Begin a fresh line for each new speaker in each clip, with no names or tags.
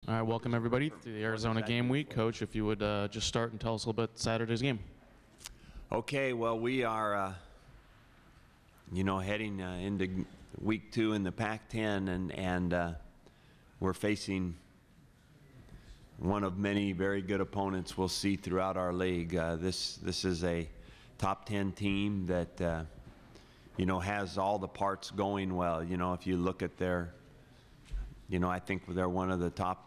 All right, welcome everybody to the Arizona game week. Coach, if you would just start and tell us a little bit Saturday's game.
Okay, well, we are, heading into week 2 in the Pac-10, and we're facing one of many very good opponents we'll see throughout our league. This is a top 10 team that has all the parts going well. If you look at their, I think they're one of the top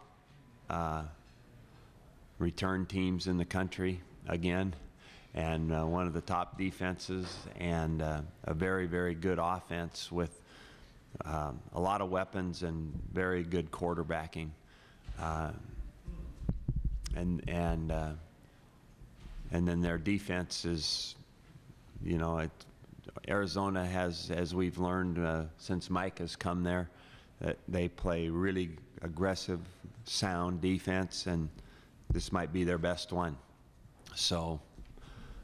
return teams in the country again, and one of the top defenses, and a very, very good offense with a lot of weapons and very good quarterbacking. And then their defense is, Arizona has, as we've learned since Mike has come there, that they play really aggressive, sound defense, and this might be their best one. So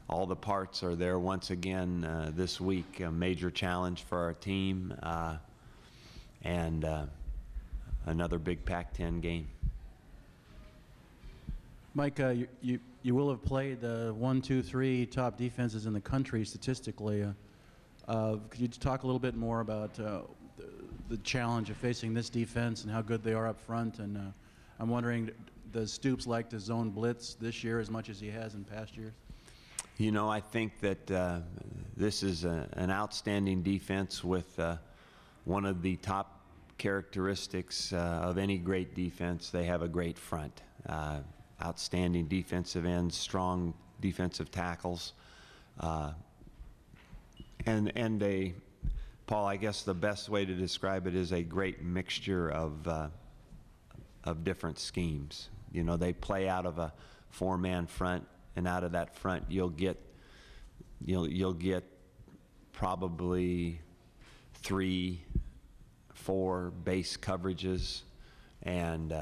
all the parts are there once again this week. A major challenge for our team, and another big Pac-10 game.
Mike, you will have played the 1, 2, 3 top defenses in the country statistically. Could you talk a little bit more about the challenge of facing this defense and how good they are up front? And I'm wondering, does Stoops like to zone blitz this year as much as he has in past years?
I think that this is an outstanding defense with one of the top characteristics of any great defense. They have a great front. Outstanding defensive ends, strong defensive tackles, and a, Paul, I guess the best way to describe it is a great mixture of different schemes. They play out of a 4-man front, and out of that front you'll get probably 3, 4 base coverages, and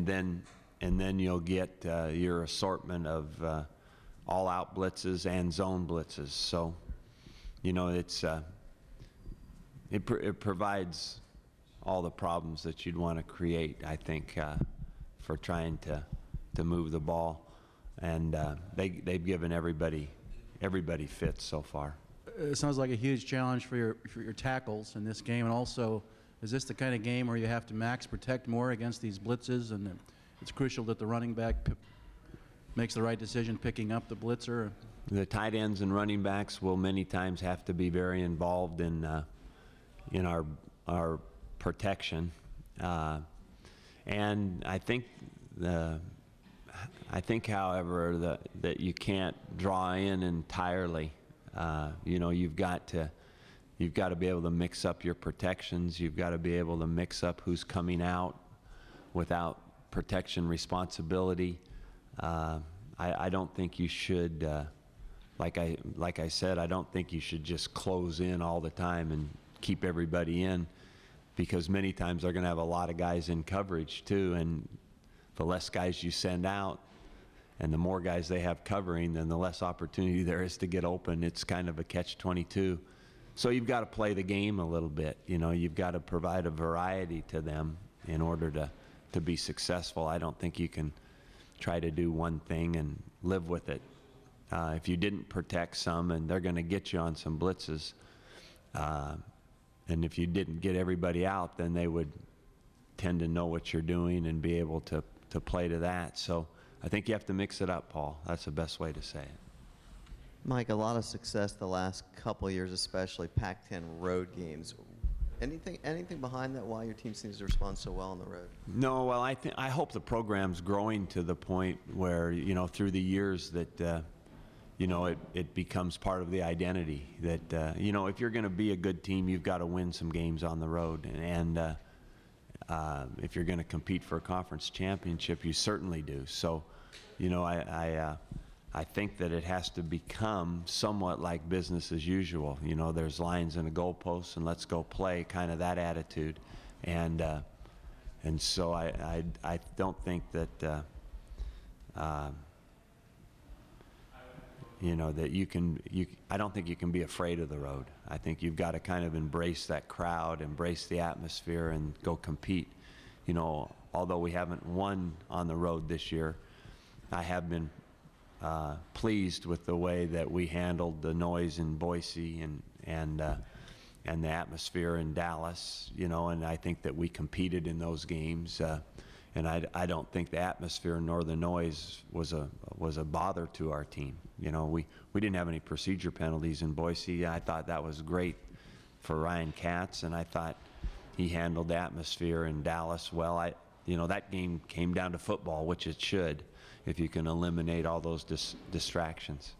then you'll get your assortment of all-out blitzes and zone blitzes. So, it provides all the problems that you'd want to create, I think, for trying to move the ball, and they've given everybody fits so far.
It sounds like a huge challenge for your tackles in this game, and also, is this the kind of game where you have to max protect more against these blitzes, and it's crucial that the running back makes the right decision picking up the blitzer?
The tight ends and running backs will many times have to be very involved in our protection, and I think however, that you can't draw in entirely. You've got to be able to mix up your protections. You've got to be able to mix up who's coming out without protection responsibility. I don't think you should, like I said, I don't think you should just close in all the time and keep everybody in, because many times they're going to have a lot of guys in coverage too, and the less guys you send out and the more guys they have covering, then the less opportunity there is to get open. It's kind of a catch-22. So you've got to play the game a little bit. You've got to provide a variety to them in order to be successful. I don't think you can try to do one thing and live with it. If you didn't protect some, and they're going to get you on some blitzes, and if you didn't get everybody out, then they would tend to know what you're doing and be able to play to that. So I think you have to mix it up, Paul. That's the best way to say it.
Mike, a lot of success the last couple of years, especially Pac-10 road games. Anything behind that, why your team seems to respond so well on the road? No, well,
I hope the program's growing to the point where, through the years that, it becomes part of the identity. That, if you're going to be a good team, you've got to win some games on the road. And if you're going to compete for a conference championship, you certainly do. So, I think that it has to become somewhat like business as usual. There's lines and a goalpost, and let's go play, kind of that attitude. And so I don't think that that I don't think you can be afraid of the road. I think you've got to kind of embrace that crowd, embrace the atmosphere, and go compete. although we haven't won on the road this year, I have been pleased with the way that we handled the noise in Boise and the atmosphere in Dallas, you know, and I think that we competed in those games. And I don't think the atmosphere nor the noise was a bother to our team. You know, we didn't have any procedure penalties in Boise. I thought that was great for Ryan Katz, and I thought he handled the atmosphere in Dallas well. You know, that game came down to football, which it should, if you can eliminate all those distractions.